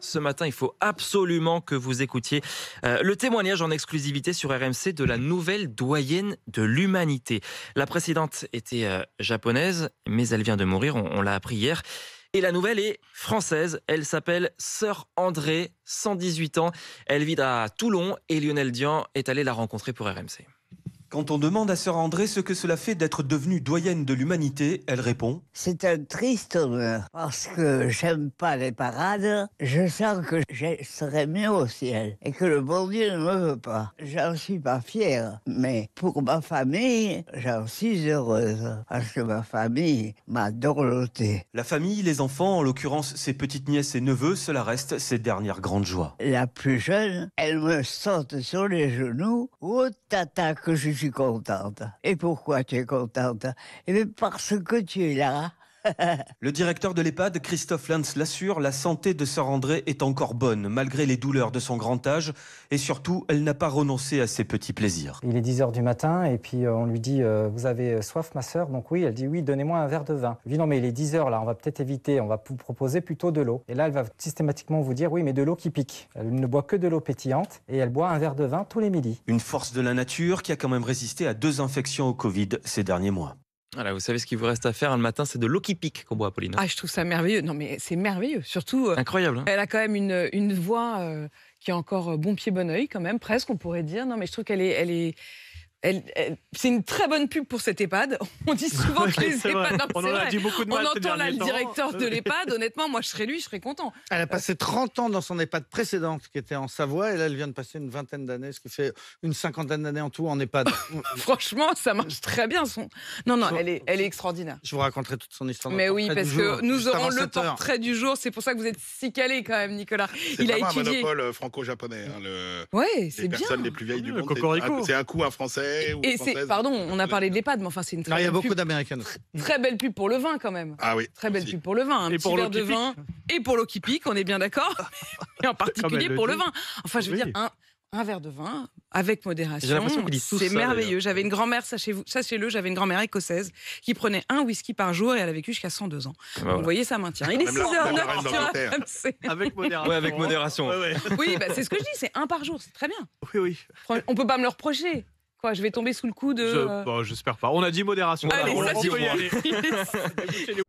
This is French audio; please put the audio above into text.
Ce matin, il faut absolument que vous écoutiez le témoignage en exclusivité sur RMC de la nouvelle doyenne de l'humanité. La précédente était japonaise, mais elle vient de mourir, on l'a appris hier. Et la nouvelle est française, elle s'appelle Sœur André, 118 ans. Elle vit à Toulon et Lionel Dian est allé la rencontrer pour RMC. Quand on demande à Sœur André ce que cela fait d'être devenue doyenne de l'humanité, elle répond « C'est un triste honneur, parce que j'aime pas les parades. Je sens que je serais mieux au ciel et que le bon Dieu ne me veut pas. J'en suis pas fière, mais pour ma famille, j'en suis heureuse, parce que ma famille m'a dorlotée. » La famille, les enfants, en l'occurrence ses petites nièces et neveux, cela reste ses dernières grandes joies. La plus jeune, elle me saute sur les genoux. Oh tata, que je suis contente. Et pourquoi tu es contente? Eh bien parce que tu es là. Le directeur de l'EHPAD, Christophe Lantz, l'assure, la santé de Sœur André est encore bonne, malgré les douleurs de son grand âge. Et surtout, elle n'a pas renoncé à ses petits plaisirs. Il est 10h du matin et puis on lui dit vous avez soif ma sœur? Donc oui, elle dit oui, donnez-moi un verre de vin. Je lui dis non mais il est 10h là, on va peut-être éviter, on va vous proposer plutôt de l'eau. Et là elle va systématiquement vous dire oui mais de l'eau qui pique. Elle ne boit que de l'eau pétillante et elle boit un verre de vin tous les midis. Une force de la nature qui a quand même résisté à 2 infections au Covid ces derniers mois. Voilà, vous savez ce qu'il vous reste à faire le matin, c'est de l'eau qui pique qu'on boit, Pauline. Ah, je trouve ça merveilleux. Non, mais c'est merveilleux. Surtout, Incroyable. Hein, elle a quand même une voix qui est encore bon pied, bon oeil, quand même, presque, on pourrait dire. Non, mais je trouve c'est une très bonne pub pour cet EHPAD. On dit souvent que les EHPAD... Non, on en a dit beaucoup de mal On ces entend là le derniers temps. directeur de l'EHPAD. Honnêtement, moi, je serais lui, je serais content. Elle a passé 30 ans dans son EHPAD précédente, qui était en Savoie, et là, elle vient de passer une vingtaine d'années, ce qui fait une cinquantaine d'années en tout en EHPAD. Franchement, ça marche très bien. Non, elle est extraordinaire. Je vous raconterai toute son histoire. Mais oui, parce que nous juste aurons avant le 7 heures. portrait du jour. C'est pour ça que vous êtes si calé quand même, Nicolas. C'est vraiment un monopole franco-japonais. Ouais, Les c'est bien. personnes les plus vieilles du monde. Cocorico. C'est un coup un Français ou Et française. pardon, on a parlé de l'EHPAD, mais enfin, c'est une très Non, il y a belle beaucoup pub. d'Américaines. Très belle pub pour le vin, quand même. Ah oui. Très belle aussi. pub pour le vin. Un Et petit pour l'eau verre de qui vin. Et pour l'eau qui pique, on est bien d'accord. Et en particulier elle le pour le dit. vin. Enfin, je veux Oui. dire, un verre de vin avec modération. J'ai l'impression qu'ils disent tous c'est ça, merveilleux. d'ailleurs. J'avais une grand-mère, sachez-le, j'avais une grand-mère écossaise qui prenait un whisky par jour et elle a vécu jusqu'à 102 ans. voilà. Vous voyez, ça maintient. Il est Même la 6h09 reine sur d'Angleterre. RMC. Avec modération. Ouais, avec modération. Ouais. Oui, c'est ce que je dis, c'est un par jour, c'est très bien. Oui. On peut pas me le reprocher. Quoi, je vais tomber sous le coup de... J'espère pas. On a dit modération. Allez, on l'a ça dit, suffit. on l'a dit.